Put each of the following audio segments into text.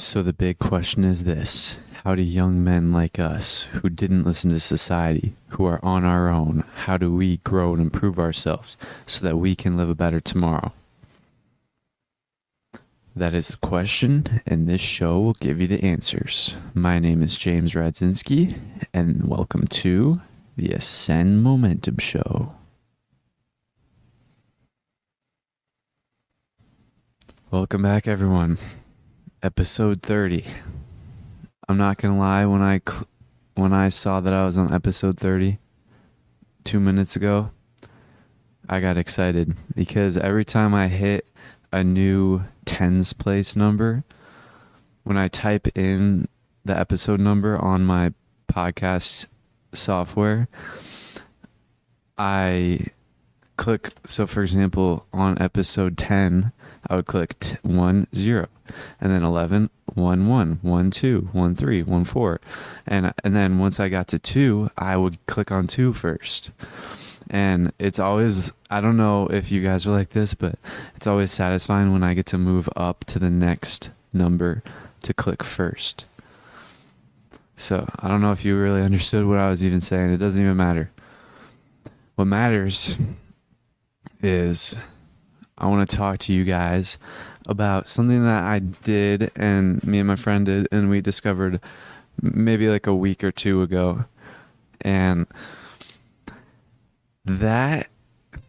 So the big question is this: how do young men like us, who didn't listen to society, who are on our own, how do we grow and improve ourselves so that we can live a better tomorrow? That is the question, and this show will give you the answers. My name is James Radzinski, and welcome to the Ascend Momentum Show. Welcome back, everyone. Episode 30. I'm not gonna lie, when I saw that I was on episode 30 2 minutes ago, I got excited because every time I hit a new tens place number, when I type in the episode number on my podcast software, I click. So for example, on episode 10, I would click 1 0, and then 11 1 1 1 2 1 3 1 4, and then once I got to 2, I would click on 2 first. And it's always, I don't know if you guys are like this, but it's always satisfying when I get to move up to the next number to click first. So I don't know if you really understood what I was even saying. It doesn't even matter. What matters is I want to talk to you guys about something that I did, and me and my friend did, and we discovered maybe like a week or two ago. And that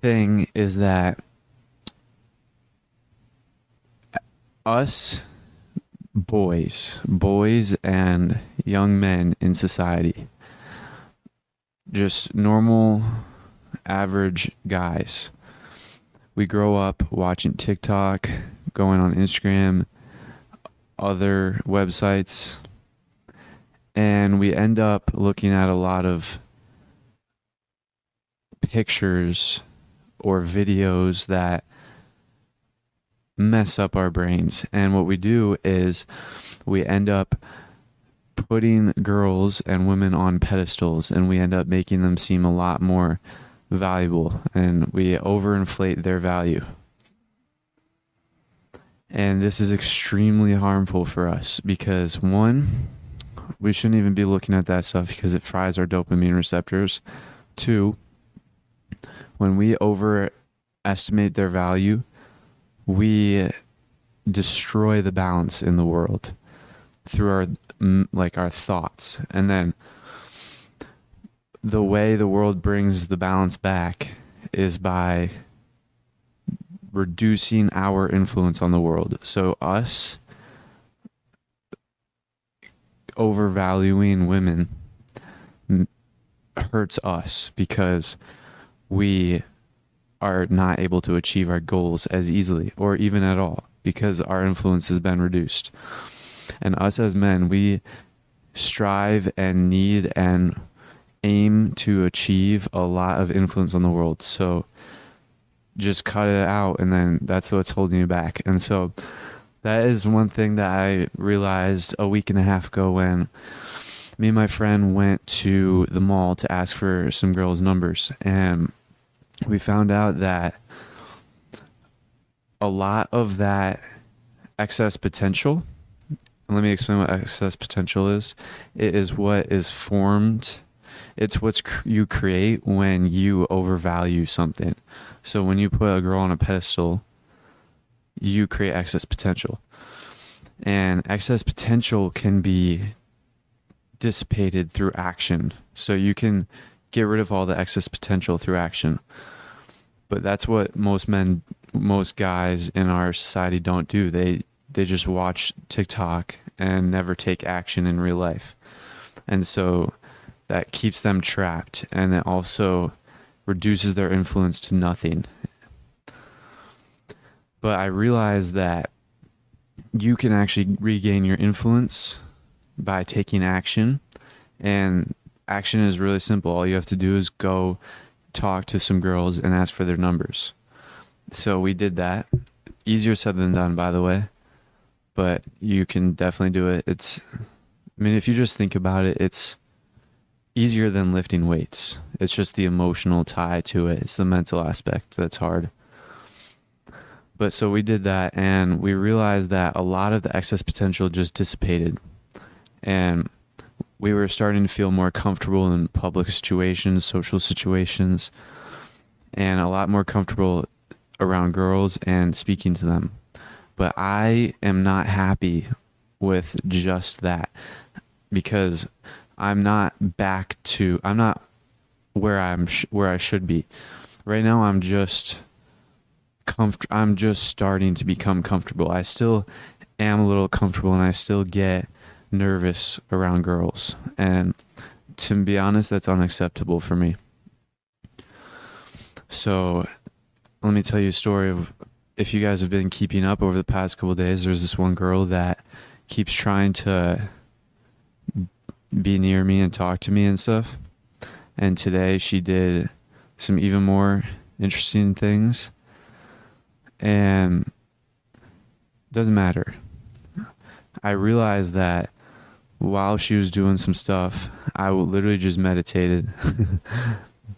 thing is that us boys and young men in society, just normal, average guys, we grow up watching TikTok, going on Instagram, other websites, and we end up looking at a lot of pictures or videos that mess up our brains. And what we do is we end up putting girls and women on pedestals, and we end up making them seem a lot more valuable, and we overinflate their value. And this is extremely harmful for us because, one, we shouldn't even be looking at that stuff because it fries our dopamine receptors. Two, when we overestimate their value, we destroy the balance in the world through our thoughts. And then the way the world brings the balance back is by reducing our influence on the world. So us overvaluing women hurts us because we are not able to achieve our goals as easily or even at all because our influence has been reduced. And us as men, we strive and need and aim to achieve a lot of influence on the world. So just cut it out, and then that's what's holding you back. And so that is one thing that I realized a week and a half ago when me and my friend went to the mall to ask for some girls' numbers, and we found out that a lot of that excess potential, and let me explain what excess potential is. It is what is formed. It's what you create when you overvalue something. So when you put a girl on a pedestal, you create excess potential. And excess potential can be dissipated through action. So you can get rid of all the excess potential through action. But that's what most guys in our society don't do. They just watch TikTok and never take action in real life. And so that keeps them trapped, and it also reduces their influence to nothing. But I realized that you can actually regain your influence by taking action, and action is really simple. All you have to do is go talk to some girls and ask for their numbers. So we did that. Easier said than done, by the way, but you can definitely do it. If you just think about it, it's easier than lifting weights. It's just the emotional tie to it. It's the mental aspect that's hard. But so we did that, and we realized that a lot of the excess potential just dissipated. And we were starting to feel more comfortable in public situations, social situations, and a lot more comfortable around girls and speaking to them. But I am not happy with just that, because I'm not where where I should be. Right now I'm just starting to become comfortable. I still am a little comfortable, and I still get nervous around girls. And to be honest, that's unacceptable for me. So let me tell you a story of, if you guys have been keeping up over the past couple of days, there's this one girl that keeps trying to be near me and talk to me and stuff. And today she did some even more interesting things. And it doesn't matter. I realized that while she was doing some stuff, I literally just meditated.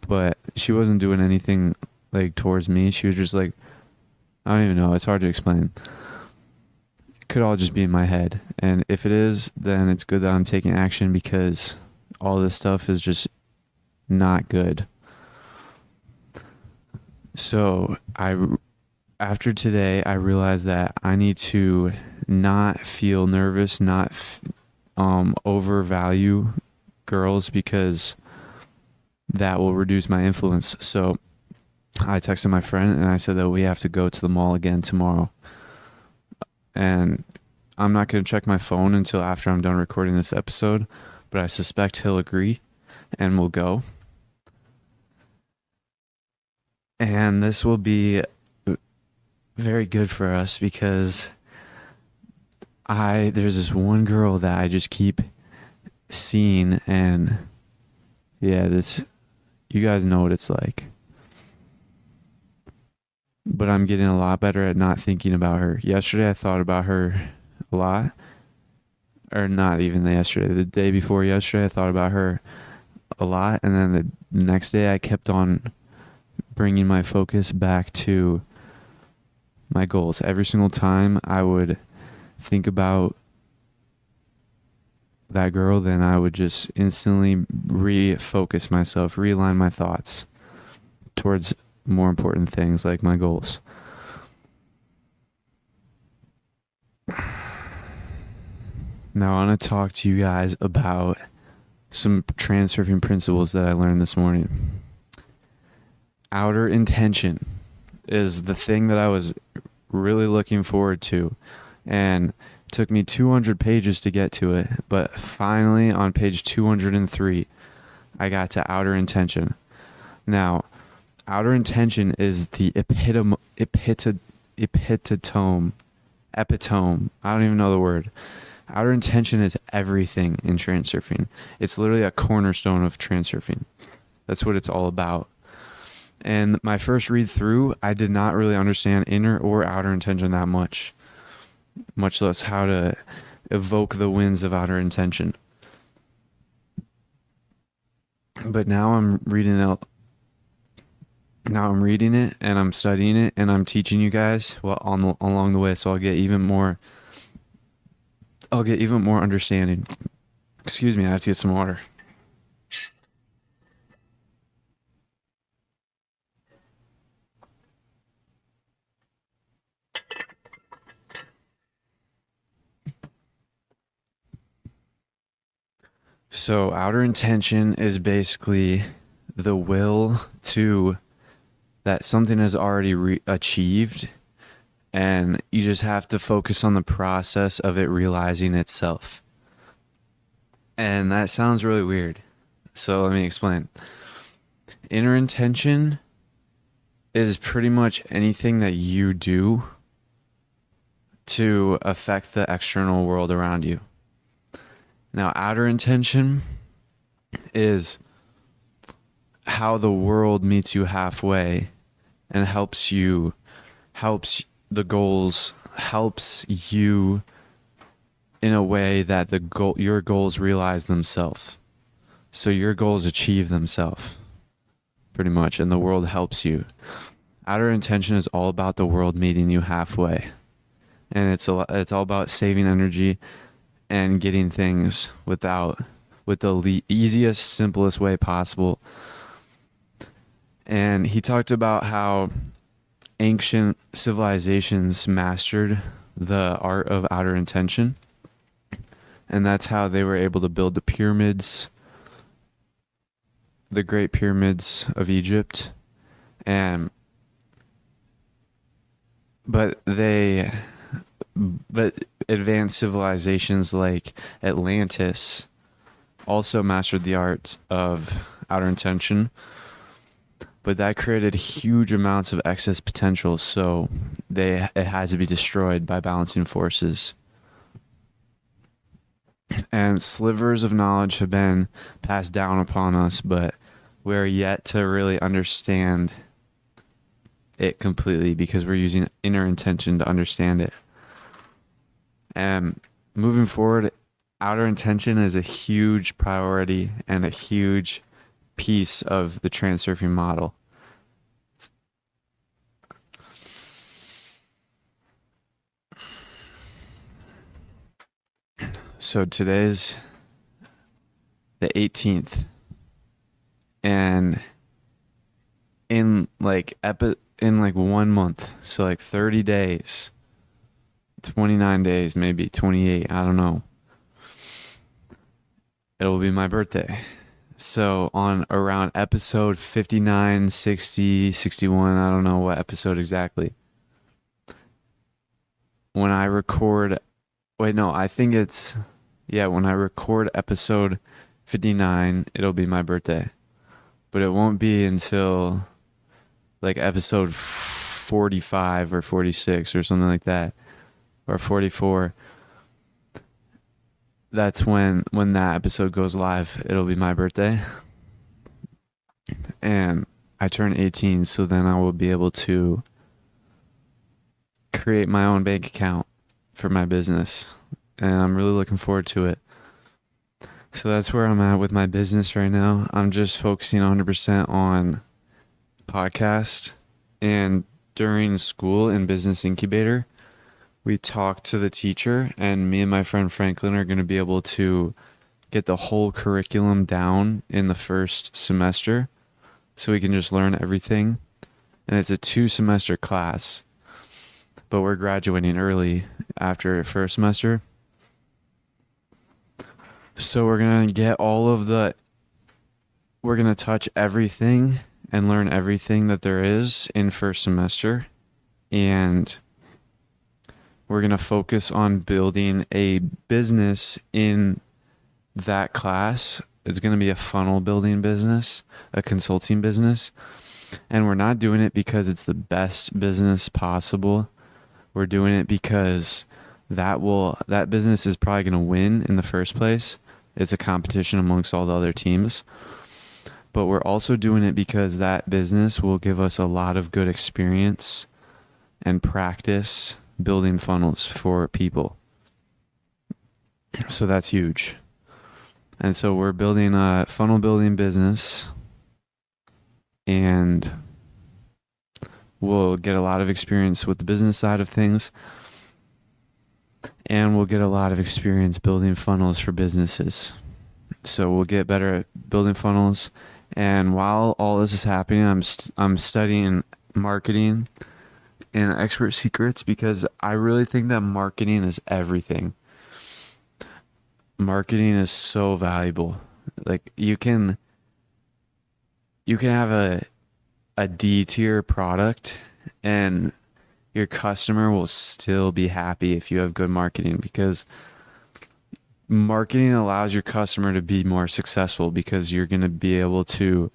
But she wasn't doing anything like towards me. She was just like, I don't even know. It's hard to explain. It could all just be in my head. And if it is, then it's good that I'm taking action, because all this stuff is just not good. So after today, I realized that I need to not feel nervous, not overvalue girls, because that will reduce my influence. So I texted my friend and I said that we have to go to the mall again tomorrow. And I'm not going to check my phone until after I'm done recording this episode, but I suspect he'll agree and we'll go. And this will be very good for us, because there's this one girl that I just keep seeing, and yeah, you guys know what it's like. But I'm getting a lot better at not thinking about her. Yesterday I thought about her a lot. Or not even yesterday. The day before yesterday I thought about her a lot. And then the next day I kept on bringing my focus back to my goals. Every single time I would think about that girl, then I would just instantly refocus myself, realign my thoughts towards more important things like my goals. Now I want to talk to you guys about some transurfing principles that I learned this morning. Outer intention is the thing that I was really looking forward to, and it took me 200 pages to get to it, but finally on page 203 I got to outer intention. Now, outer intention is the epitome. I don't even know the word. Outer intention is everything in transurfing. It's literally a cornerstone of transurfing. That's what it's all about. And my first read through, I did not really understand inner or outer intention that much less how to evoke the winds of outer intention. But now I'm reading it and I'm studying it and I'm teaching you guys along the way, so I'll get even more understanding. Excuse me, I have to get some water. So outer intention is basically the will to that something is already achieved, and you just have to focus on the process of it realizing itself. And that sounds really weird. So let me explain. Inner intention is pretty much anything that you do to affect the external world around you. Now, outer intention is how the world meets you halfway and helps you in a way that your goals realize themselves. So your goals achieve themselves, pretty much, and the world helps you. outer intention is all about the world meeting you halfway. And it's all about saving energy and getting things with the easiest, simplest way possible. And he talked about how ancient civilizations mastered the art of outer intention. And that's how they were able to build the pyramids, the great pyramids of Egypt. But advanced civilizations like Atlantis also mastered the art of outer intention, but that created huge amounts of excess potential, so it had to be destroyed by balancing forces. And slivers of knowledge have been passed down upon us, but we're yet to really understand it completely because we're using inner intention to understand it. And moving forward, outer intention is a huge priority and a huge piece of the transurfing model. So today's the 18th, and in like 1 month, so like 30 days, 29 days, maybe 28, I don't know, it'll be my birthday. So on around episode 59, 60, 61, I don't know what episode exactly, when I record when I record episode 59, it'll be my birthday. But it won't be until like episode 45 or 46 or something like that, or 44. That's when that episode goes live. It'll be my birthday. And I turn 18, so then I will be able to create my own bank account for my business. And I'm really looking forward to it. So that's where I'm at with my business right now. I'm just focusing 100% on podcast. And during school in Business Incubator, we talked to the teacher, and me and my friend Franklin are going to be able to get the whole curriculum down in the first semester so we can just learn everything. And it's a 2-semester class, but we're graduating early after first semester. So we're going to touch everything and learn everything that there is in first semester. And we're going to focus on building a business in that class. It's going to be a funnel building business, a consulting business. And we're not doing it because it's the best business possible. We're doing it because that business is probably going to win in the first place. It's a competition amongst all the other teams. But we're also doing it because that business will give us a lot of good experience and practice building funnels for people. So that's huge. And so we're building a funnel building business, and we'll get a lot of experience with the business side of things, and we'll get a lot of experience building funnels for businesses. So we'll get better at building funnels. And while all this is happening, I'm studying marketing and expert secrets, because I really think that marketing is everything. Marketing is so valuable. Like you can have a D tier product and your customer will still be happy if you have good marketing, because marketing allows your customer to be more successful, because you're going to be able to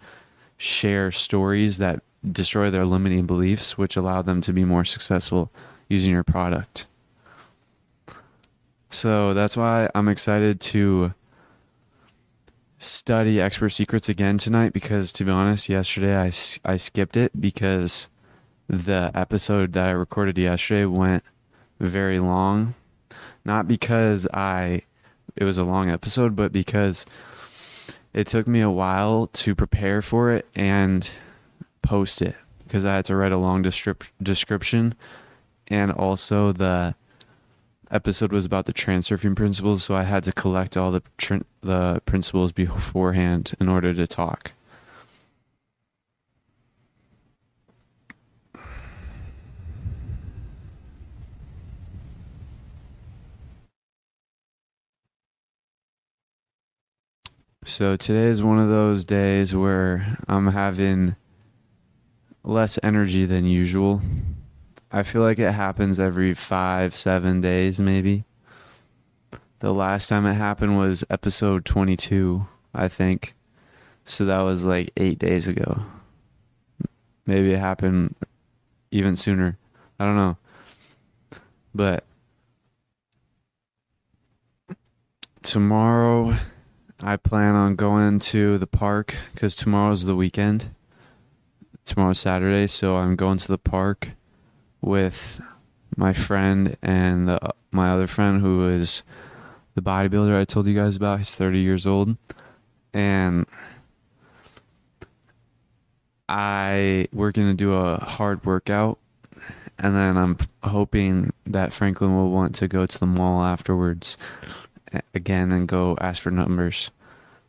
share stories that destroy their limiting beliefs, which allow them to be more successful using your product. So that's why I'm excited to study expert secrets again tonight, because to be honest, yesterday I skipped it because the episode that I recorded yesterday went very long. Not because it was a long episode, but because it took me a while to prepare for it and post it. because I had to write a long description, and also the episode was about the transurfing principles, so I had to collect all the principles beforehand in order to talk. So today is one of those days where I'm having less energy than usual. I feel like it happens every 5-7 days maybe. The last time it happened was episode 22, I think. So that was like 8 days ago. Maybe it happened even sooner. I don't know. But tomorrow I plan on going to the park because tomorrow's the weekend. Tomorrow's Saturday, so I'm going to the park with my friend and my other friend who is the bodybuilder I told you guys about. He's 30 years old. And we're going to do a hard workout. And then I'm hoping that Franklin will want to go to the mall afterwards again and go ask for numbers.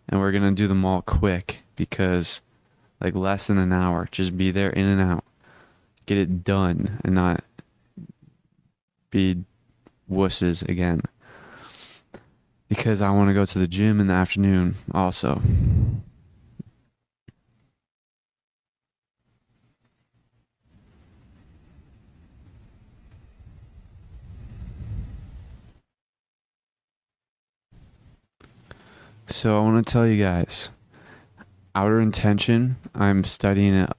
And we're going to do the mall quick because like less than an hour. Just be there in and out. Get it done and not be wusses again. Because I want to go to the gym in the afternoon also. So I want to tell you guys, outer intention, I'm studying it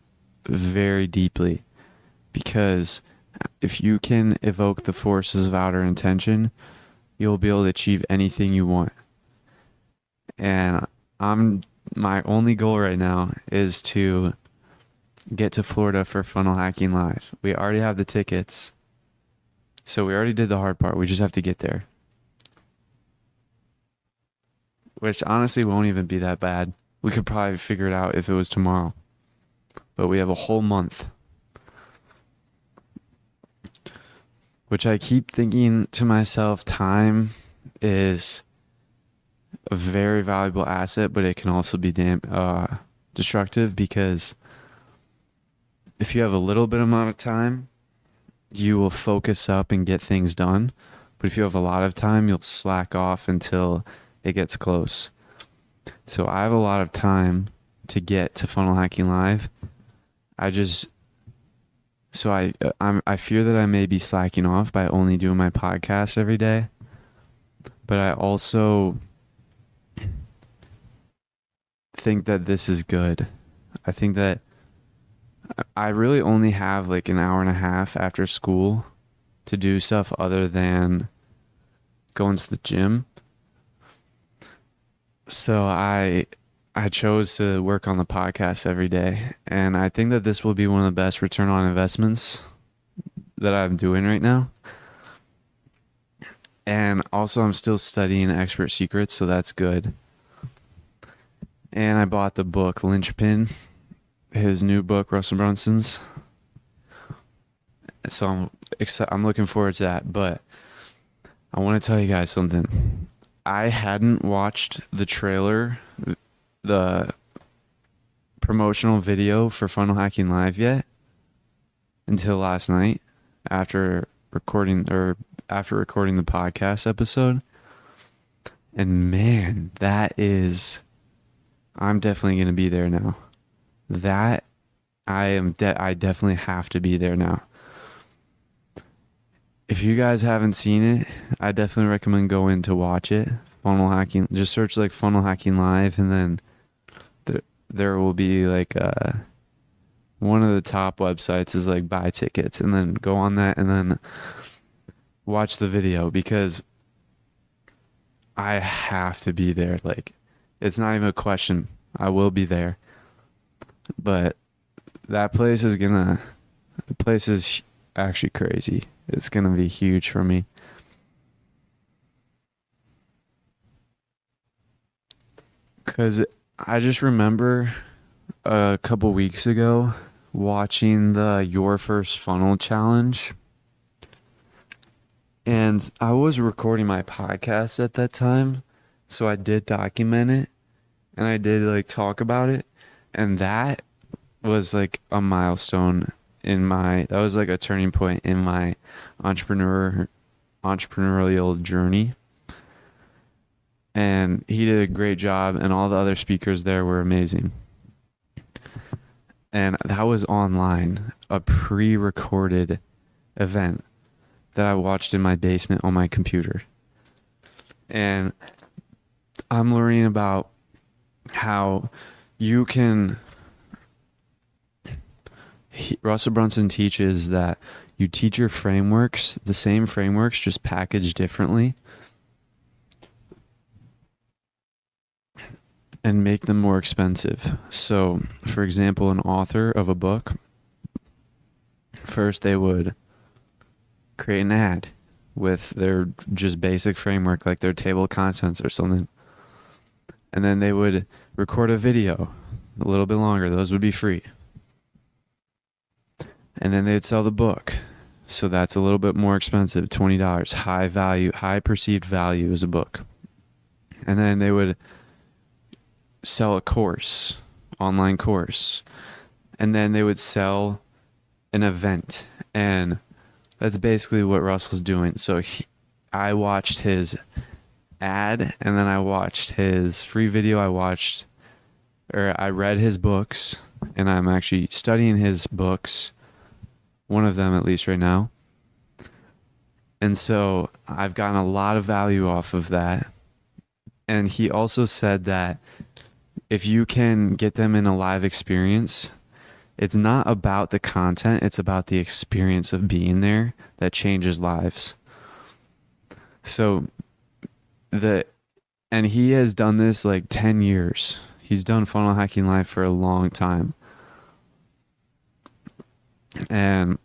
very deeply because if you can evoke the forces of outer intention, you'll be able to achieve anything you want. And my only goal right now is to get to Florida for Funnel Hacking Live. We already have the tickets. So we already did the hard part. We just have to get there. Which honestly won't even be that bad. We could probably figure it out if it was tomorrow. But we have a whole month. Which I keep thinking to myself, time is a very valuable asset, but it can also be destructive because if you have a little bit amount of time, you will focus up and get things done. But if you have a lot of time, you'll slack off until it gets close. So I have a lot of time to get to Funnel Hacking Live. I fear that I may be slacking off by only doing my podcast every day. But I also think that this is good. I think that I really only have like an hour and a half after school to do stuff other than going to the gym. So I chose to work on the podcast every day. And I think that this will be one of the best return on investments that I'm doing right now. And also I'm still studying Expert Secrets, so that's good. And I bought the book Linchpin, his new book, Russell Brunson's. So I'm looking forward to that. But I want to tell you guys something. I hadn't watched the trailer, the promotional video for Funnel Hacking Live yet until last night after recording the podcast episode. And man, I'm definitely going to be there now. I definitely have to be there now. If you guys haven't seen it, I definitely recommend going to watch it. Funnel Hacking, just search like Funnel Hacking Live, and then there will be like one of the top websites is like buy tickets, and then go on that and then watch the video because I have to be there. Like, it's not even a question. I will be there. But the place is actually crazy. It's going to be huge for me. Because I just remember a couple weeks ago watching the Your First Funnel challenge. And I was recording my podcast at that time, so I did document it and I did like talk about it. And that was like a milestone that was like a turning point in my entrepreneurial journey. And he did a great job, and all the other speakers there were amazing. And that was online, a pre-recorded event that I watched in my basement on my computer. And I'm learning about how you can... Russell Brunson teaches that you teach your frameworks, the same frameworks, just packaged differently, and make them more expensive. So, for example, an author of a book, first they would create an ad with their just basic framework, like their table of contents or something. And then they would record a video, a little bit longer. Those would be free. And then they'd sell the book. So that's a little bit more expensive, $20. High value, high perceived value as a book. And then they would sell a course, online course. And then they would sell an event. And that's basically what Russell's doing. So I watched his ad, and then I watched his free video. I read his books, and I'm actually studying his books, one of them at least right now. And so I've gotten a lot of value off of that. And he also said that if you can get them in a live experience, it's not about the content, it's about the experience of being there that changes lives. So and he has done this like 10 years. He's done funnel hacking live for a long time. And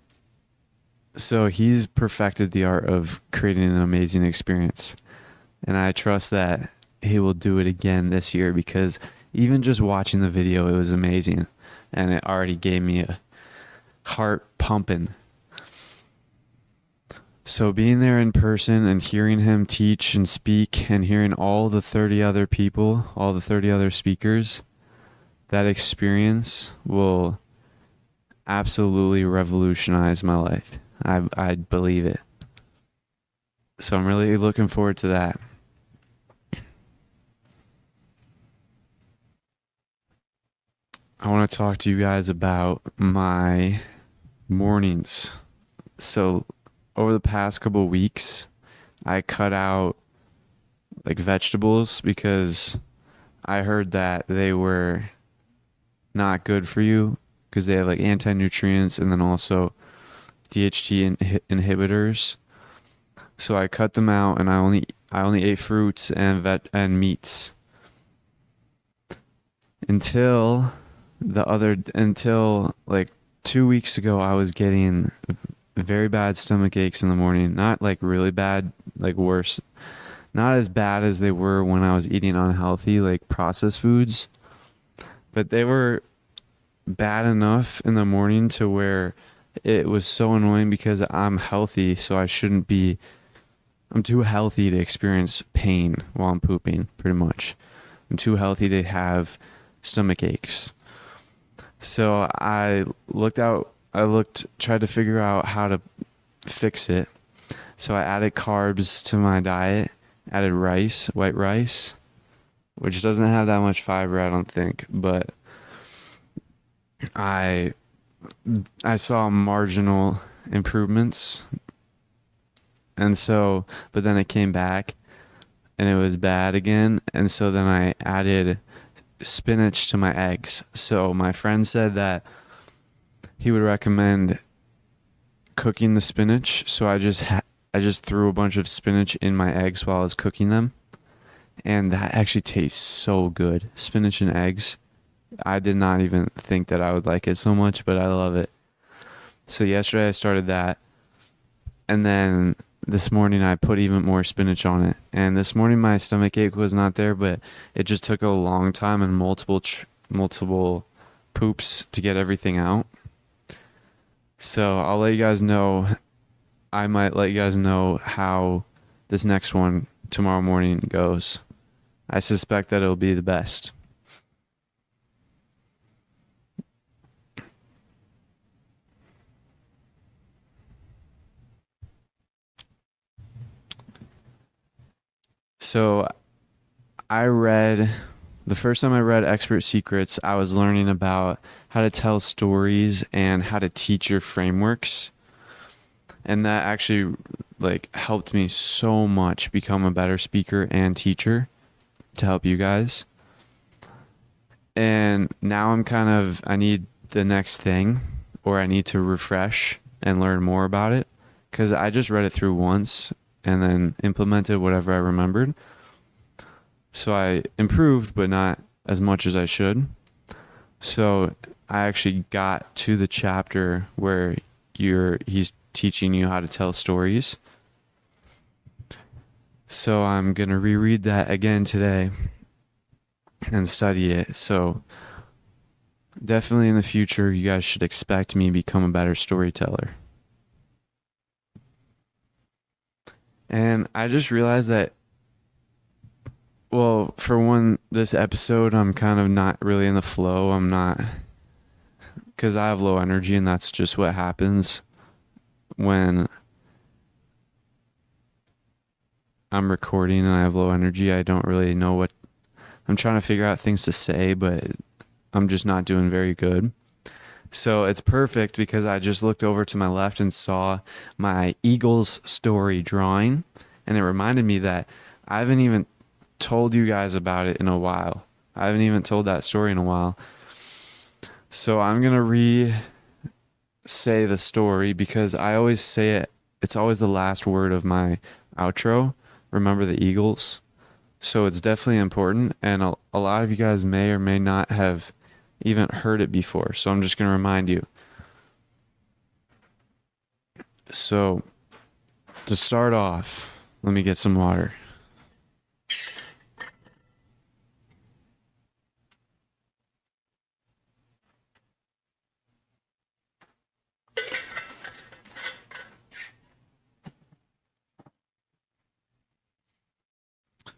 so he's perfected the art of creating an amazing experience. And I trust that he will do it again this year, because even just watching the video, it was amazing. And it already gave me a heart pumping. So being there in person and hearing him teach and speak, and hearing all the 30 other people, all the 30 other speakers, that experience will absolutely revolutionize my life. I believe it. So I'm really looking forward to that. I want to talk to you guys about my mornings. So over the past couple of weeks, I cut out like vegetables because I heard that they were not good for you because they have like anti-nutrients and then also DHT inhibitors. So I cut them out, and I only ate fruits and meats until like 2 weeks ago. I was getting very bad stomach aches in the morning. Not like really bad, like worse. Not as bad as they were when I was eating unhealthy, like processed foods. But they were bad enough in the morning to where it was so annoying, because I'm healthy, so I'm too healthy to experience pain while I'm pooping, pretty much. I'm too healthy to have stomach aches. So I tried to figure out how to fix it. So I added carbs to my diet, added rice, white rice, which doesn't have that much fiber, I don't think, but I saw marginal improvements. And so, but then it came back and it was bad again. And so then I added spinach to my eggs. So my friend said that he would recommend cooking the spinach. So I just threw a bunch of spinach in my eggs while I was cooking them. And that actually tastes so good. Spinach and eggs. I did not even think that I would like it so much, but I love it. So yesterday I started that. And then this morning I put even more spinach on it. And this morning my stomach ache was not there, but it just took a long time and multiple poops to get everything out. So I'll let you guys know. I might let you guys know how this next one tomorrow morning goes. I suspect that it'll be the best. So the first time I read Expert Secrets, I was learning about how to tell stories and how to teach your frameworks. And that actually helped me so much become a better speaker and teacher to help you guys. And now I need the next thing, or I need to refresh and learn more about it, because I just read it through once and then implemented whatever I remembered. So I improved, but not as much as I should. So I actually got to the chapter where he's teaching you how to tell stories. So I'm going to reread that again today and study it. So definitely in the future, you guys should expect me to become a better storyteller. And I just realized that, well, for this episode, I'm kind of not really in the flow. I'm not, because I have low energy, and that's just what happens when I'm recording and I have low energy. I don't really know what I'm trying to figure out things to say, but I'm just not doing very good. So it's perfect because I just looked over to my left and saw my Eagles story drawing, and it reminded me that I haven't even told you guys about it in a while. I haven't even told that story in a while. So I'm going to re-say the story because I always say it. It's always the last word of my outro. Remember the Eagles. So it's definitely important. And a lot of you guys may or may not have even heard it before. So I'm just going to remind you. So to start off, let me get some water.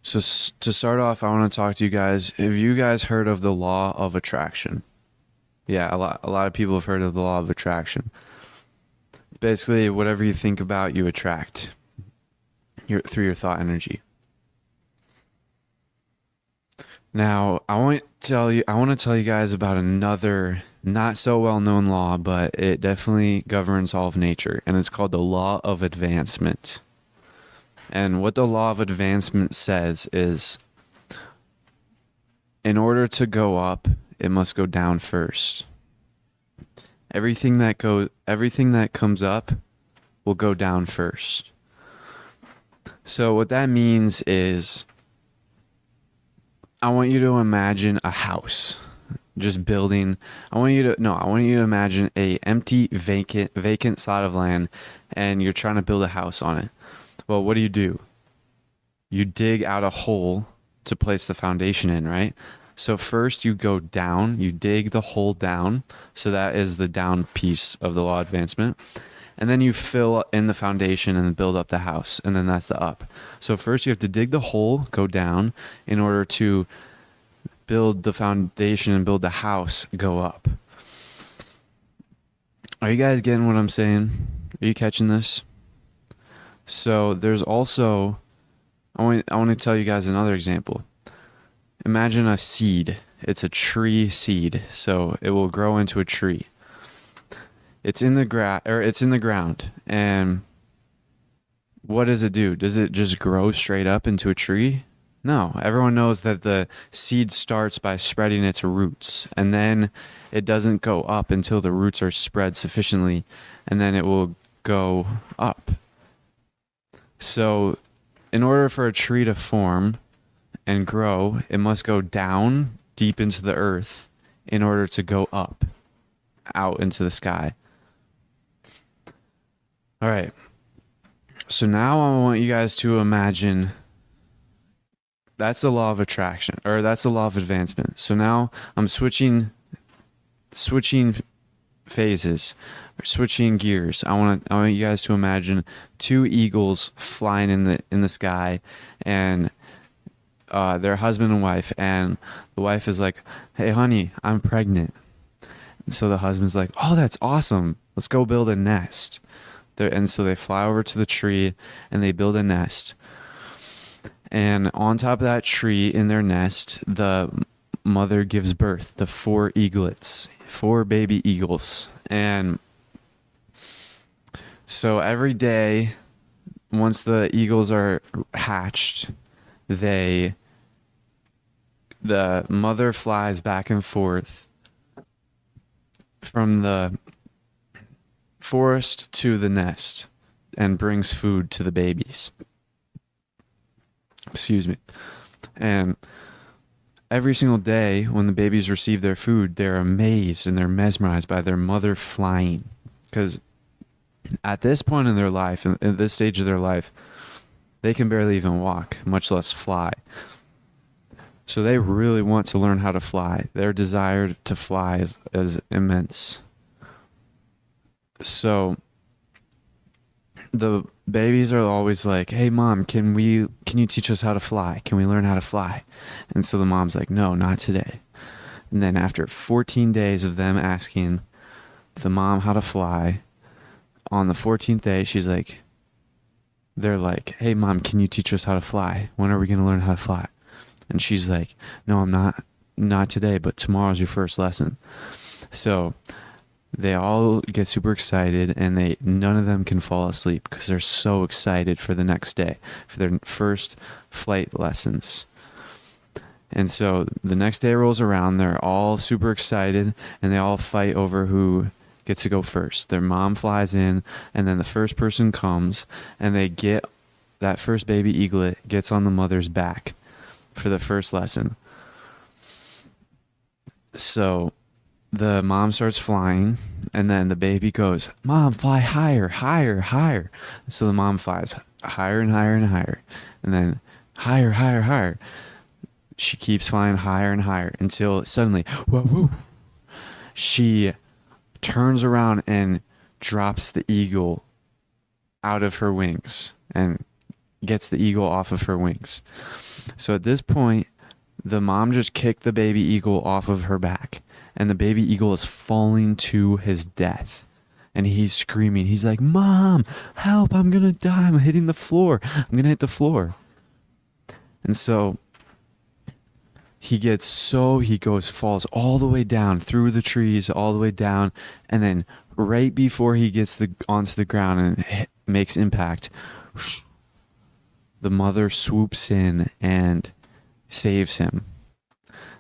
So to start off, I want to talk to you guys. Have you guys heard of the law of attraction? Yeah, a lot of people have heard of the law of attraction. Basically, whatever you think about, you attract through your thought energy. Now, I want to tell you guys about another not so well-known law, but it definitely governs all of nature, and it's called the law of advancement. And what the law of advancement says is, in order to go up, it must go down first. Everything that comes up will go down first. So what that means is, I want you to imagine a house. Just building. I want you to imagine a empty, vacant side of land, and you're trying to build a house on it. Well, what do? You dig out a hole to place the foundation in, right? So first you go down, you dig the hole down. So that is the down piece of the law of advancement. And then you fill in the foundation and build up the house. And then that's the up. So first you have to dig the hole, go down, in order to build the foundation and build the house, go up. Are you guys getting what I'm saying? Are you catching this? So there's also, I want to tell you guys another example. Imagine a seed. It's a tree seed, so it will grow into a tree. It's in the ground, and what does it do? Does it just grow straight up into a tree? No. Everyone knows that the seed starts by spreading its roots, and then it doesn't go up until the roots are spread sufficiently, and then it will go up. So in order for a tree to form and grow, it must go down deep into the earth in order to go up, out into the sky. All right. So now I want you guys to imagine that's the law of attraction, or that's the law of advancement. So now I'm switching phases. Switching gears. I want you guys to imagine two eagles flying in the sky, and they're husband and wife, and the wife is like, "Hey honey, I'm pregnant." So the husband's like, "Oh, that's awesome. Let's go build a nest." And so they fly over to the tree and they build a nest. And on top of that tree in their nest, the mother gives birth to 4 eaglets, 4 baby eagles. And so every day, once the eagles are hatched, the mother flies back and forth from the forest to the nest and brings food to the babies. Excuse me. And every single day when the babies receive their food, they're amazed and they're mesmerized by their mother flying. Because at this point in their life, in this stage of their life, they can barely even walk, much less fly. So they really want to learn how to fly. Their desire to fly is immense. So the babies are always like, "Hey mom, can you teach us how to fly? Can we learn how to fly?" And so the mom's like, "No, not today." And then after 14 days of them asking the mom how to fly, on the 14th day, they're like, "Hey mom, can you teach us how to fly? When are we going to learn how to fly?" And she's like, "No, I'm not today, but tomorrow's your first lesson." So they all get super excited, and none of them can fall asleep because they're so excited for the next day, for their first flight lessons. And so the next day rolls around, they're all super excited, and they all fight over who gets to go first. Their mom flies in, and then the first person comes, and that first baby eaglet gets on the mother's back for the first lesson. So the mom starts flying, and then the baby goes, "Mom, fly higher, higher, higher." So the mom flies higher and higher and higher, and then higher, higher, higher. She keeps flying higher and higher until suddenly, whoa, whoa, she turns around and drops the eagle out of her wings and gets the eagle off of her wings. So at this point, the mom just kicked the baby eagle off of her back, and the baby eagle is falling to his death. And he's screaming. He's like, "Mom, help, I'm going to die. I'm hitting the floor. I'm going to hit the floor." And so falls all the way down through the trees, all the way down. And then right before he gets onto the ground and makes impact, the mother swoops in and saves him.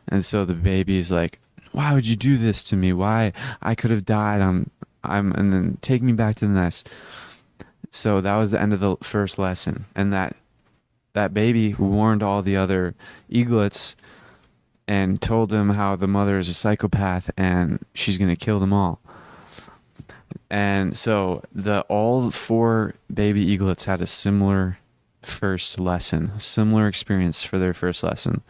And so the baby is like, "Why would you do this to me? Why? I could have died. And then take me back to the nest." So that was the end of the first lesson. And that baby warned all the other eaglets and told them how the mother is a psychopath and she's going to kill them all. And so all 4 baby eaglets had a similar first lesson, similar experience for their first lesson.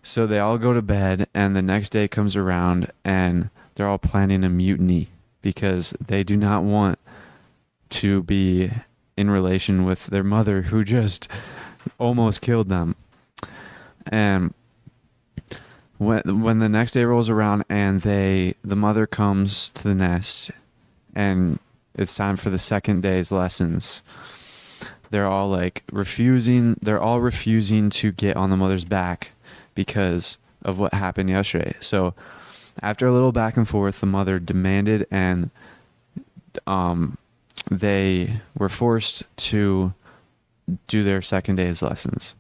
So they all go to bed, and the next day comes around, and they're all planning a mutiny because they do not want to be in relation with their mother who just almost killed them. And when the next day rolls around and the mother comes to the nest and it's time for the second day's lessons, they're all refusing to get on the mother's back because of what happened yesterday. So after a little back and forth, the mother demanded, and they were forced to do their second day's lessons.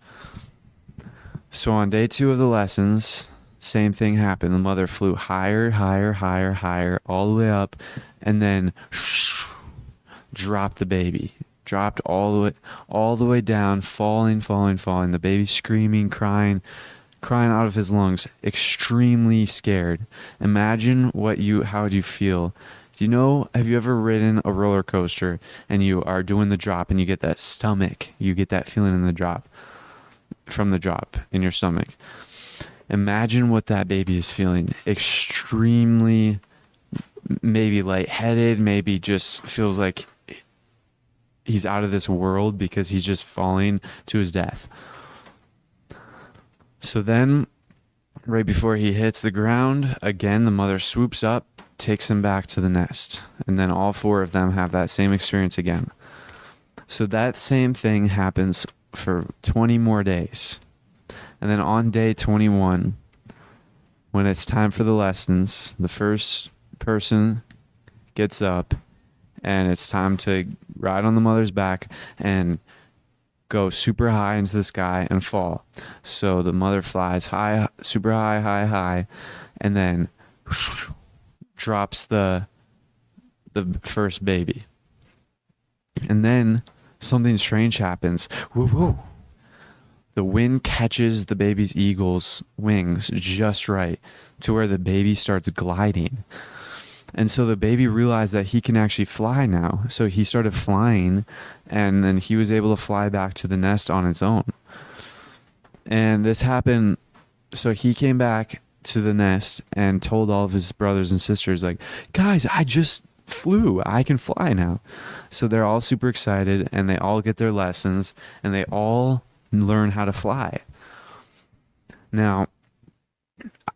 So on day 2 of the lessons, same thing happened. The mother flew higher, higher, higher, higher, all the way up, and then dropped the baby. Dropped all the way down, falling. The baby screaming, crying out of his lungs, extremely scared. Imagine how would you feel? Have you ever ridden a roller coaster and you are doing the drop and you get that feeling in the drop, from the drop in your stomach? Imagine what that baby is feeling. Extremely maybe lightheaded, maybe just feels like he's out of this world because he's just falling to his death. So then, right before he hits the ground, again, the mother swoops up, takes him back to the nest. And then all four of them have that same experience again. So that same thing happens for 20 more days. And then on day 21, when it's time for the lessons, the first person gets up and it's time to ride on the mother's back and go super high into the sky and fall. So the mother flies high, super high, high, high, and then drops the first baby. And then something strange happens. Woo woo. The wind catches the baby's eagle's wings just right to where the baby starts gliding. And so the baby realized that he can actually fly now. So he started flying, and then he was able to fly back to the nest on its own. And this happened, so he came back to the nest and told all of his brothers and sisters, like, guys, I just flew. I can fly now. So they're all super excited, and they all get their lessons, and they all learn how to fly. Now,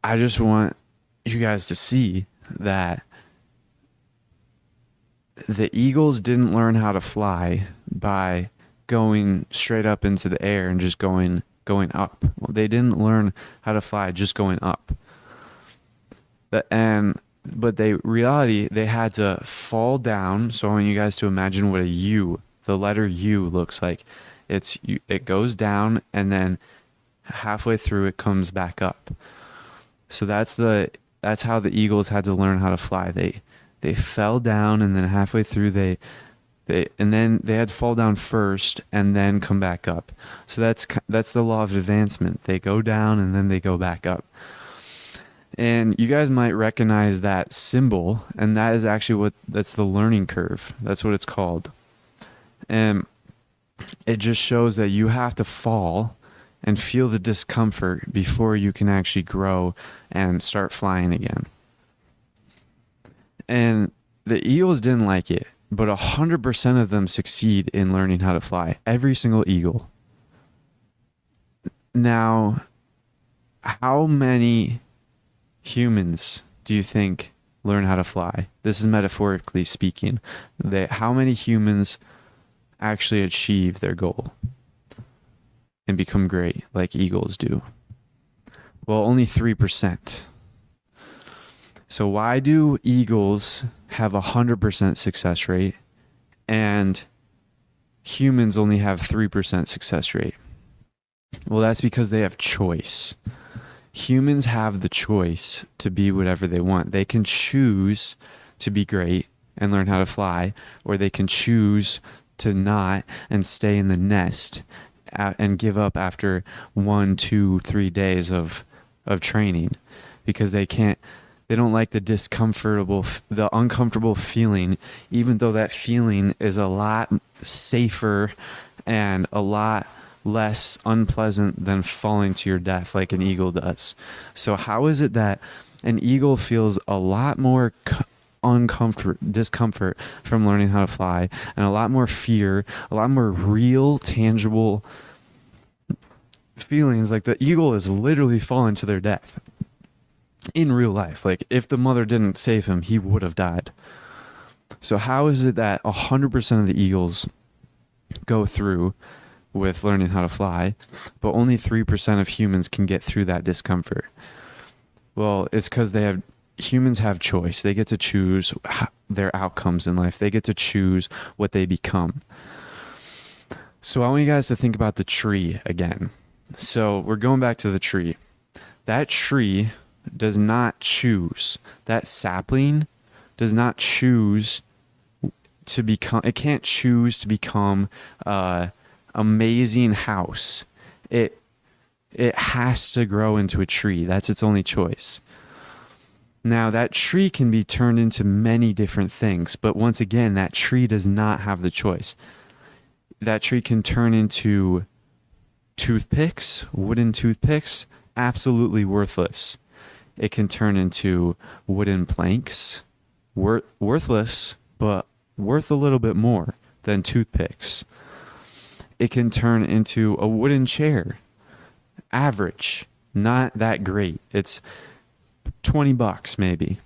I just want you guys to see that the eagles didn't learn how to fly by going straight up into the air and just going up. Well, they didn't learn how to fly just going up. But they had to fall down. So I want you guys to imagine what the letter U looks like. It goes down, and then halfway through it comes back up. So that's how the eagles had to learn how to fly. They fell down, and then halfway through they had to fall down first and then come back up. So that's the law of advancement. They go down and then they go back up. And you guys might recognize that symbol, and that is actually that's the learning curve. That's what it's called. And it just shows that you have to fall and feel the discomfort before you can actually grow and start flying again. And the eagles didn't like it, but 100% of them succeed in learning how to fly. Every single eagle. Now, how many humans do you think learn how to fly? This is metaphorically speaking. How many humans actually achieve their goal and become great like eagles do? Well, only 3%. So why do eagles have 100% success rate and humans only have 3% success rate? Well, that's because they have choice. Humans have the choice to be whatever they want. They can choose to be great and learn how to fly, or they can choose to not and stay in the nest and give up after 1, 2, 3 days of training because they don't like the uncomfortable feeling, even though that feeling is a lot safer and a lot less unpleasant than falling to your death like an eagle does. So how is it that an eagle feels a lot more discomfort from learning how to fly, and a lot more fear, a lot more real, tangible feelings? Like the eagle is literally falling to their death in real life. Like if the mother didn't save him, he would have died. So how is it that 100% of the eagles go through with learning how to fly, but only 3% of humans can get through that discomfort? Well, it's because humans have choice. They get to choose their outcomes in life. They get to choose what they become. So I want you guys to think about the tree again. So we're going back to the tree. That tree does not choose. That sapling does not choose to become. It can't choose to become amazing house. It has to grow into a tree. That's its only choice. Now that tree can be turned into many different things, but once again, that tree does not have the choice. That tree can turn into wooden toothpicks, absolutely worthless. It can turn into wooden planks, worthless, but worth a little bit more than toothpicks. It can turn into a wooden chair. Average, not that great. It's $20 maybe.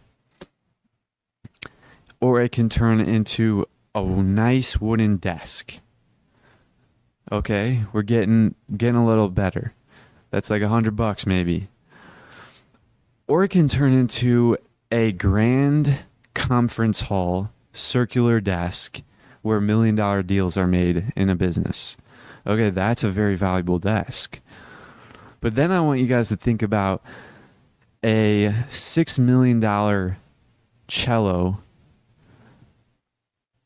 Or it can turn into a nice wooden desk. Okay, we're getting a little better. That's like $100 maybe. Or it can turn into a grand conference hall circular desk where $1 million deals are made in a business. Okay, that's a very valuable desk. But then I want you guys to think about a $6 million cello.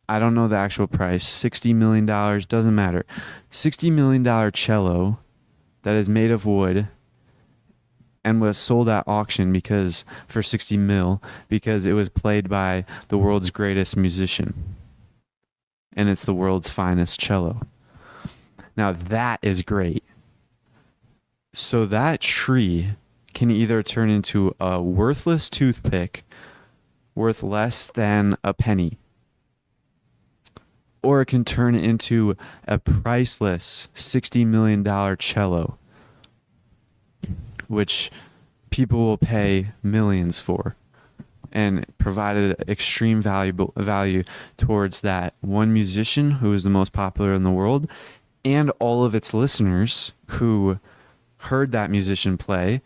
I don't know the actual price. $60 million, doesn't matter. $60 million cello that is made of wood and was sold at auction for 60 mil because it was played by the world's greatest musician. And it's the world's finest cello. Now that is great. So that tree can either turn into a worthless toothpick worth less than a penny, or it can turn into a priceless $60 million cello, which people will pay millions for, and provided extreme value towards that one musician who is the most popular in the world and all of its listeners who heard that musician play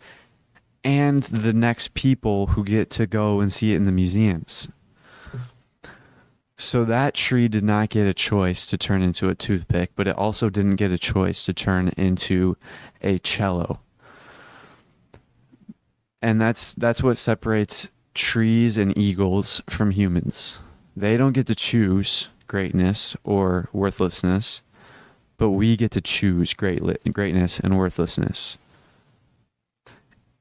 and the next people who get to go and see it in the museums. So that tree did not get a choice to turn into a toothpick, but it also didn't get a choice to turn into a cello. And that's what separates trees and eagles from humans. They don't get to choose greatness or worthlessness, but we get to choose greatness and worthlessness.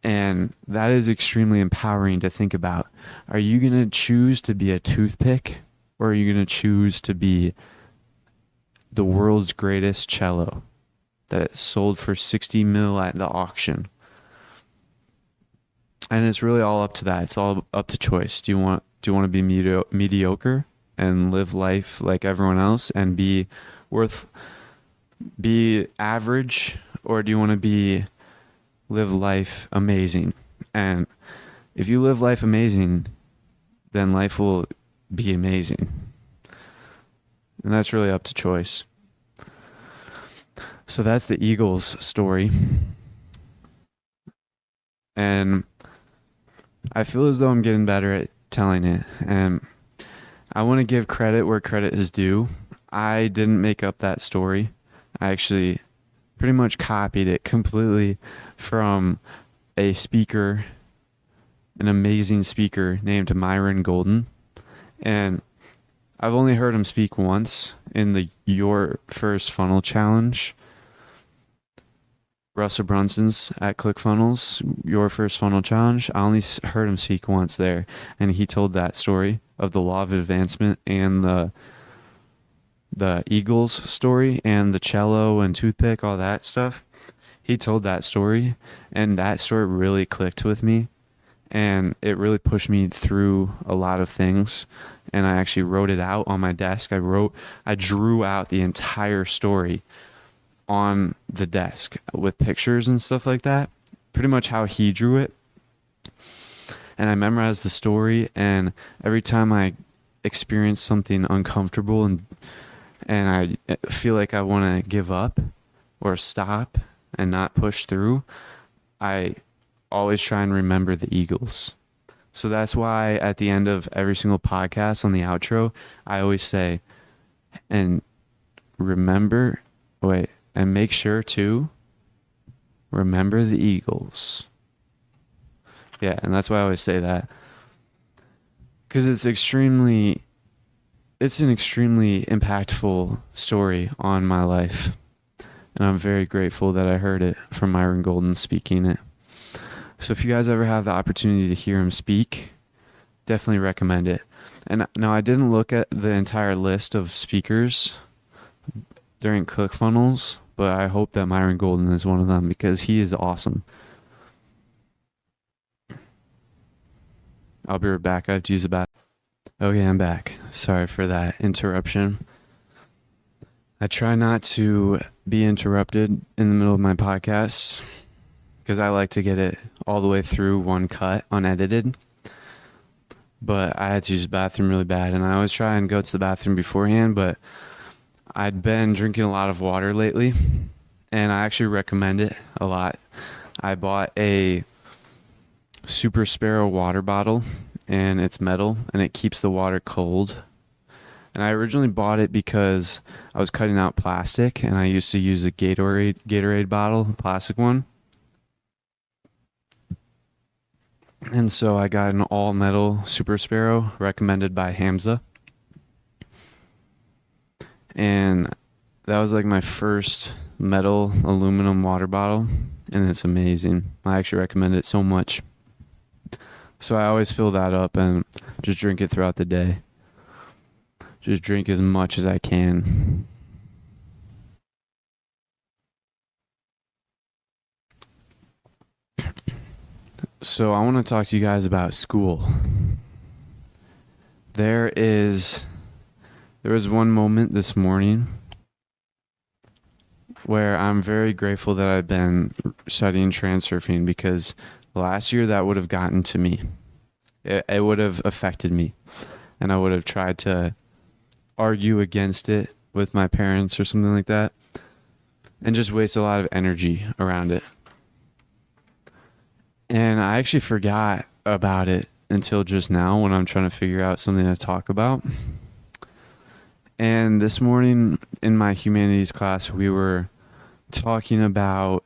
And that is extremely empowering to think about. Are you going to choose to be a toothpick, or are you going to choose to be the world's greatest cello that sold for 60 mil at the auction? And it's really all up to that. It's all up to choice. Do you want to be mediocre and live life like everyone else and be average, or do you want to live life amazing? And if you live life amazing, then life will be amazing. And that's really up to choice. So that's the Eagles story. And I feel as though I'm getting better at telling it. And I want to give credit where credit is due. I didn't make up that story. I actually pretty much copied it completely from a speaker, an amazing speaker named Myron Golden. And I've only heard him speak once in the Your First Funnel Challenge. Russell Brunson's at ClickFunnels, Your First Funnel Challenge. I only heard him speak once there, and he told that story of the law of advancement and the Eagles story and the cello and toothpick, all that stuff. He told that story, and that story really clicked with me, and it really pushed me through a lot of things. And I actually wrote it out on my desk. I drew out the entire story on the desk with pictures and stuff like that, pretty much how he drew it. And I memorized the story, and every time I experience something uncomfortable and I feel like I want to give up or stop and not push through, I always try and remember the Eagles. So that's why at the end of every single podcast on the outro, I always say, and make sure to remember the Eagles. Yeah, and that's why I always say that. Because it's an extremely impactful story on my life. And I'm very grateful that I heard it from Myron Golden speaking it. So if you guys ever have the opportunity to hear him speak, definitely recommend it. And now I didn't look at the entire list of speakers during ClickFunnels, but I hope that Myron Golden is one of them because he is awesome. I'll be right back. I have to use the bathroom. Okay, I'm back. Sorry for that interruption. I try not to be interrupted in the middle of my podcasts because I like to get it all the way through one cut, unedited. But I had to use the bathroom really bad, and I always try and go to the bathroom beforehand, but I'd been drinking a lot of water lately, and I actually recommend it a lot. I bought a Super Sparrow water bottle, and it's metal, and it keeps the water cold. And I originally bought it because I was cutting out plastic, and I used to use a Gatorade bottle, plastic one. And so I got an all-metal Super Sparrow recommended by Hamza. And that was like my first metal aluminum water bottle, and it's amazing. I actually recommend it so much. So I always fill that up and just drink it throughout the day. Just drink as much as I can. So I want to talk to you guys about school. There was one moment this morning where I'm very grateful that I've been studying transurfing, because last year that would have gotten to me. It would have affected me, and I would have tried to argue against it with my parents or something like that, and just waste a lot of energy around it. And I actually forgot about it until just now when I'm trying to figure out something to talk about. And this morning in my humanities class, we were talking about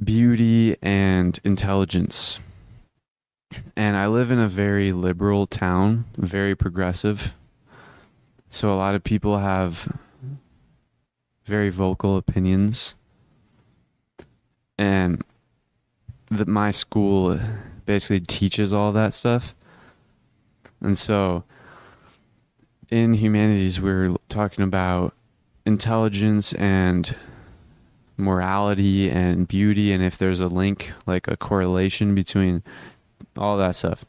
beauty and intelligence. And I live in a very liberal town, very progressive. So a lot of people have very vocal opinions. And my school basically teaches all that stuff. And so in humanities, we're talking about intelligence and morality and beauty, and if there's a link, like a correlation between all that stuff.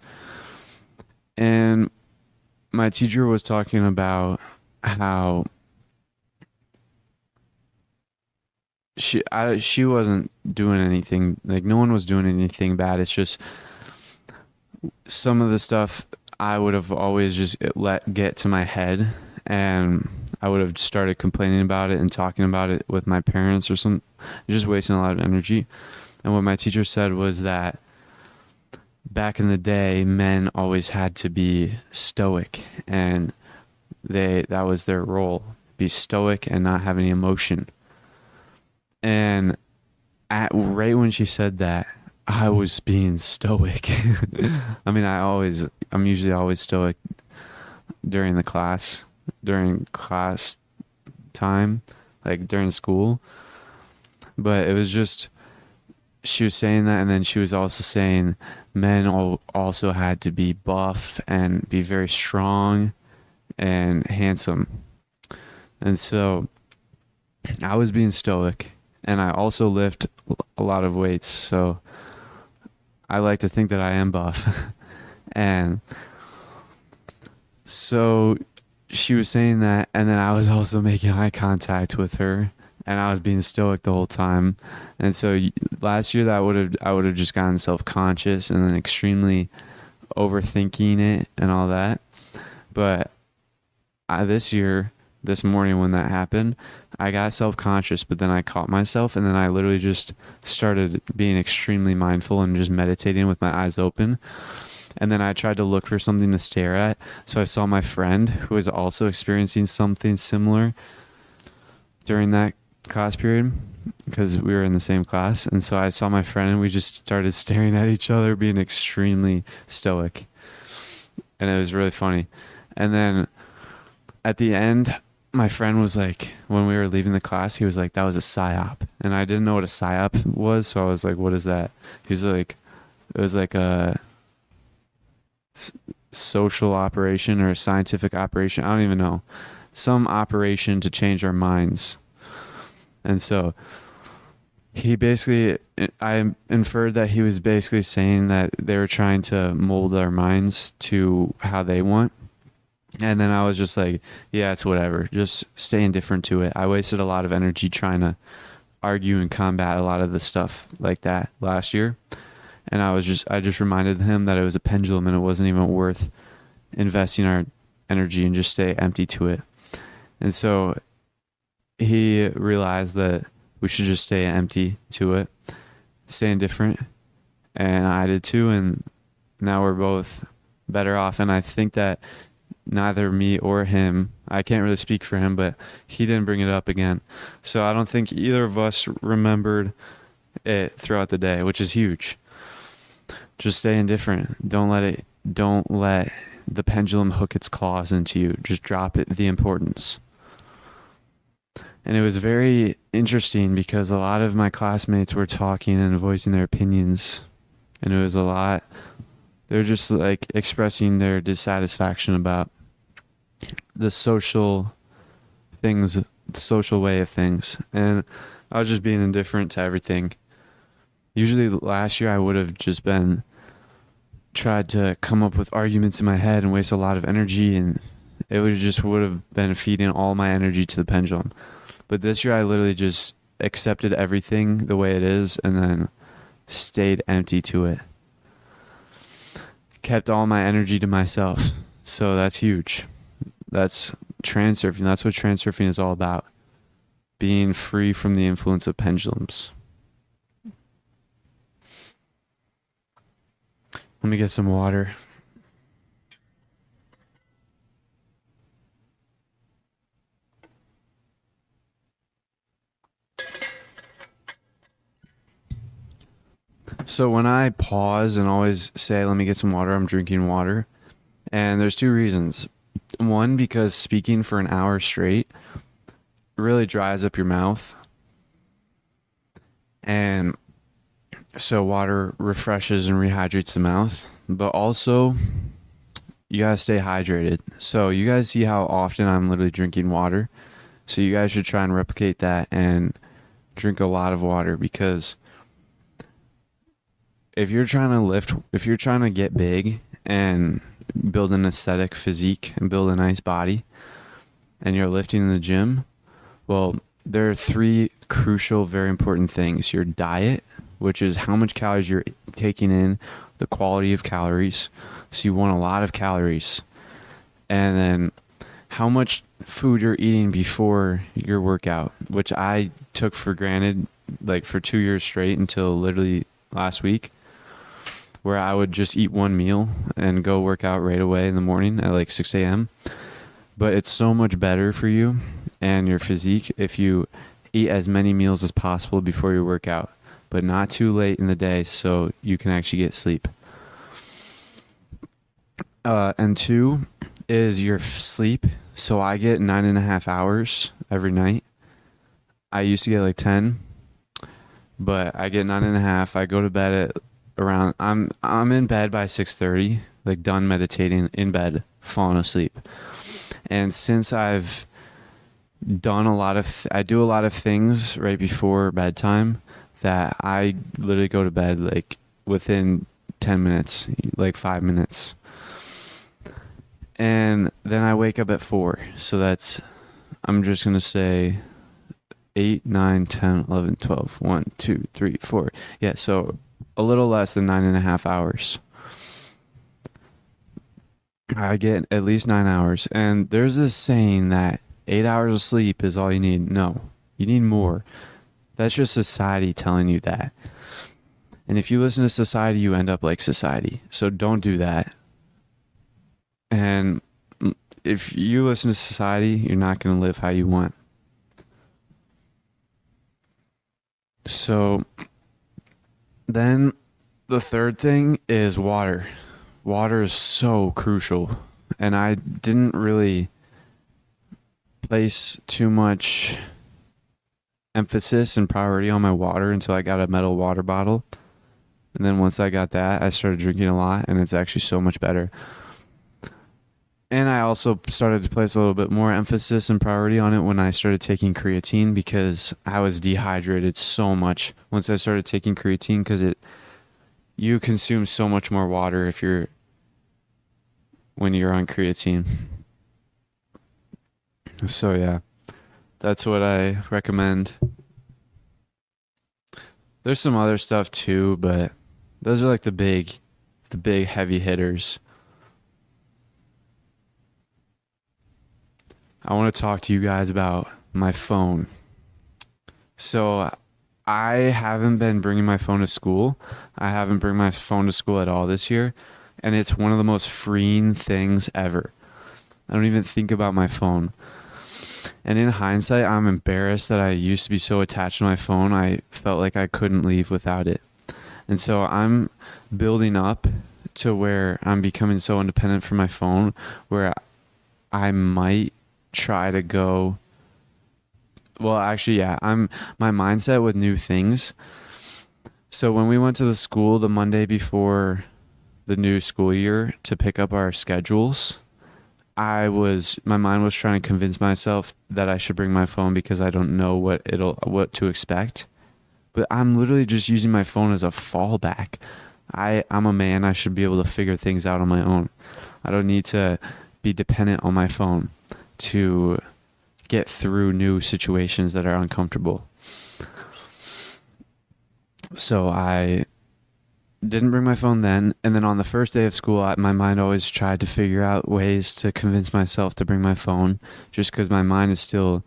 And my teacher was talking about how she wasn't doing anything, like no one was doing anything bad. It's just some of the stuff I would have always just let get to my head, and I would have started complaining about it and talking about it with my parents or something, just wasting a lot of energy. And what my teacher said was that back in the day, men always had to be stoic, and that was their role, be stoic and not have any emotion. And right when she said that, I was being stoic. I mean, I'm usually always stoic during class time, like during school. But it was just, she was saying that, and then she was also saying men also had to be buff and be very strong and handsome. And so I was being stoic, and I also lift a lot of weights, so I like to think that I am buff. And so she was saying that, and then I was also making eye contact with her, and I was being stoic the whole time. And so last year I would have just gotten self-conscious and then extremely overthinking it and all that. But this morning when that happened, I got self-conscious, but then I caught myself, and then I literally just started being extremely mindful and just meditating with my eyes open. And then I tried to look for something to stare at. So I saw my friend who was also experiencing something similar during that class period, because we were in the same class. And so I saw my friend, and we just started staring at each other, being extremely stoic. And it was really funny. And then at the end, my friend was like, when we were leaving the class, he was like, that was a psyop. And I didn't know what a psyop was, so I was like, what is that? He was like, it was like a social operation or a scientific operation. I don't even know. Some operation to change our minds. And so he basically, I inferred that he was basically saying that they were trying to mold our minds to how they want. And then I was just like, yeah, it's whatever. Just stay indifferent to it. I wasted a lot of energy trying to argue and combat a lot of the stuff like that last year. And I just reminded him that it was a pendulum and it wasn't even worth investing our energy and just stay empty to it. And so he realized that we should just stay empty to it, stay indifferent. And I did too. And now we're both better off. And I think that neither me or him, I can't really speak for him, but he didn't bring it up again. So I don't think either of us remembered it throughout the day, which is huge. Just stay indifferent. Don't let the pendulum hook its claws into you. Just drop it, the importance. And it was very interesting because a lot of my classmates were talking and voicing their opinions. And it was a lot, they're just like expressing their dissatisfaction about the social things, the social way of things. And I was just being indifferent to everything. Usually last year I would have just tried to come up with arguments in my head and waste a lot of energy, and it would have been feeding all my energy to the pendulum. But this year I literally just accepted everything the way it is and then stayed empty to it. Kept all my energy to myself. So that's huge. That's transurfing. That's what transurfing is all about. Being free from the influence of pendulums. Let me get some water. So when I pause and always say, let me get some water, I'm drinking water. And there's two reasons. One, because speaking for an hour straight really dries up your mouth. And so water refreshes and rehydrates the mouth. But also, you gotta stay hydrated. So you guys see how often I'm literally drinking water. So you guys should try and replicate that and drink a lot of water, because if you're trying to get big and build an aesthetic physique and build a nice body and you're lifting in the gym, well, there are three crucial, very important things. Your diet, which is how much calories you're taking in, the quality of calories. So you want a lot of calories. And then how much food you're eating before your workout, which I took for granted like for 2 years straight until literally last week, where I would just eat one meal and go work out right away in the morning at like 6 a.m. But it's so much better for you and your physique if you eat as many meals as possible before your workout, but not too late in the day so you can actually get sleep. And two is your sleep. So I get 9.5 hours every night. I used to get like 10, but I get 9.5. I go to bed at around, I'm in bed by 6:30, like done meditating, in bed, falling asleep. And since I've done I do a lot of things right before bedtime that I literally go to bed like within 10 minutes, like 5 minutes. And then I wake up at 4. So I'm just going to say 8, 9, 10, 11, 12, 1, 2, 3, 4. Yeah, so a little less than 9.5 hours. I get at least 9 hours. And there's this saying that 8 hours of sleep is all you need. No, you need more. That's just society telling you that. And if you listen to society, you end up like society. So don't do that. And if you listen to society, you're not going to live how you want. So then the third thing is water. Water is so crucial. And I didn't really place too much emphasis and priority on my water until I got a metal water bottle. And then once I got that, I started drinking a lot, and it's actually so much better. And I also started to place a little bit more emphasis and priority on it when I started taking creatine, because I was dehydrated so much once I started taking creatine, because you consume so much more water when you're on creatine. So yeah, that's what I recommend. There's some other stuff too, but those are like the big heavy hitters. I want to talk to you guys about my phone. So I haven't been bringing my phone to school. I haven't bring my phone to school at all this year, and it's one of the most freeing things ever. I don't even think about my phone. And in hindsight, I'm embarrassed that I used to be so attached to my phone. I felt like I couldn't leave without it. And so I'm building up to where I'm becoming so independent from my phone, where I might try to go. Well, actually, yeah, my mindset with new things. So when we went to the school the Monday before the new school year to pick up our schedules, my mind was trying to convince myself that I should bring my phone because I don't know what to expect. But I'm literally just using my phone as a fallback. I'm a man. I should be able to figure things out on my own. I don't need to be dependent on my phone to get through new situations that are uncomfortable. So I didn't bring my phone then, and then on the first day of school, my mind always tried to figure out ways to convince myself to bring my phone, just because my mind is still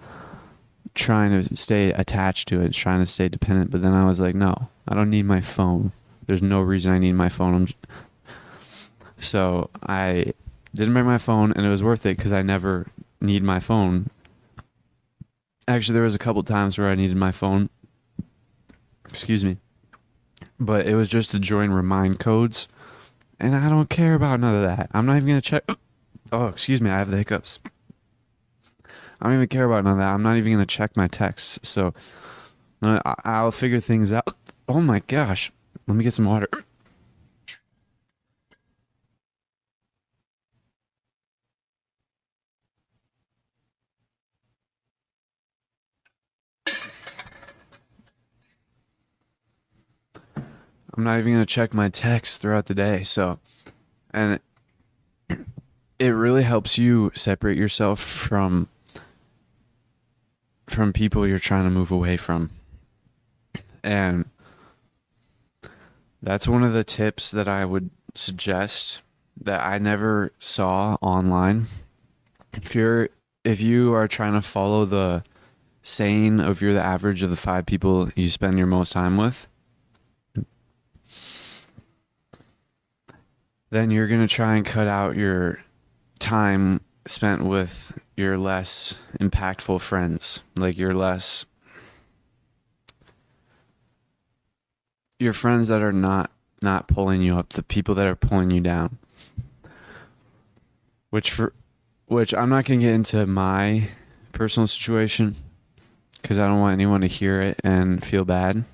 trying to stay attached to it, trying to stay dependent. But then I was like, no, I don't need my phone. There's no reason I need my phone. So I didn't bring my phone, and it was worth it because I never need my phone. Actually, there was a couple times where I needed my phone. Excuse me. But it was just to join remind codes, and I don't care about none of that. I'm not even going to check. Oh, excuse me, I have the hiccups. I don't even care about none of that. I'm not even going to check my texts, so I'll figure things out. Oh my gosh. Let me get some water. I'm not even going to check my texts throughout the day, so, and it really helps you separate yourself from people you're trying to move away from. And that's one of the tips that I would suggest that I never saw online. If you are trying to follow the saying of you're the average of the 5 people you spend your most time with, then you're going to try and cut out your time spent with your less impactful friends, like your friends that are not pulling you up, the people that are pulling you down. Which I'm not going to get into my personal situation because I don't want anyone to hear it and feel bad.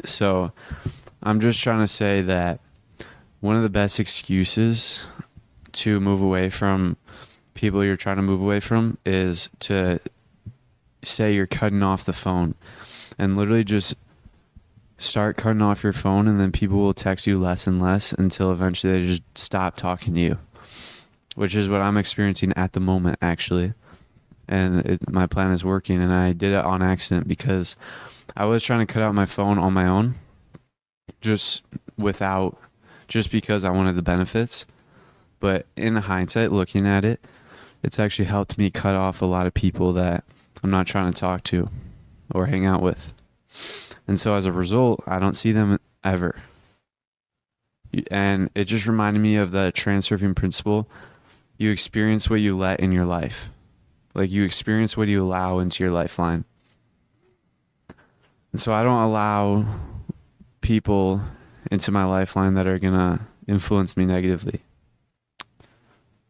So I'm just trying to say that one of the best excuses to move away from people you're trying to move away from is to say you're cutting off the phone, and literally just start cutting off your phone, and then people will text you less and less until eventually they just stop talking to you, which is what I'm experiencing at the moment, actually. And my plan is working, and I did it on accident because I was trying to cut out my phone on my own, just because I wanted the benefits. But in hindsight, looking at it, it's actually helped me cut off a lot of people that I'm not trying to talk to or hang out with. And so as a result, I don't see them ever. And it just reminded me of the transurfing principle. You experience what you let in your life. Like, you experience what you allow into your lifeline. And so I don't allow people into my lifeline that are going to influence me negatively.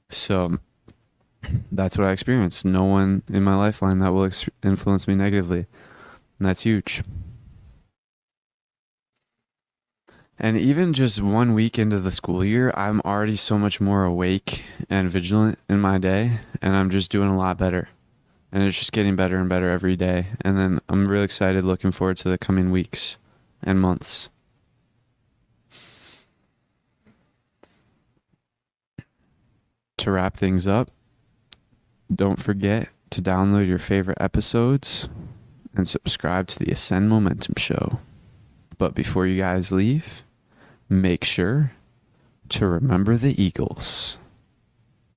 So that's what I experienced. No one in my lifeline that will influence me negatively. And that's huge. And even just 1 week into the school year, I'm already so much more awake and vigilant in my day, and I'm just doing a lot better. And it's just getting better and better every day. And then I'm really excited, looking forward to the coming weeks and months. To wrap things up, don't forget to download your favorite episodes and subscribe to the Ascend Momentum Show. But before you guys leave, make sure to remember the Eagles.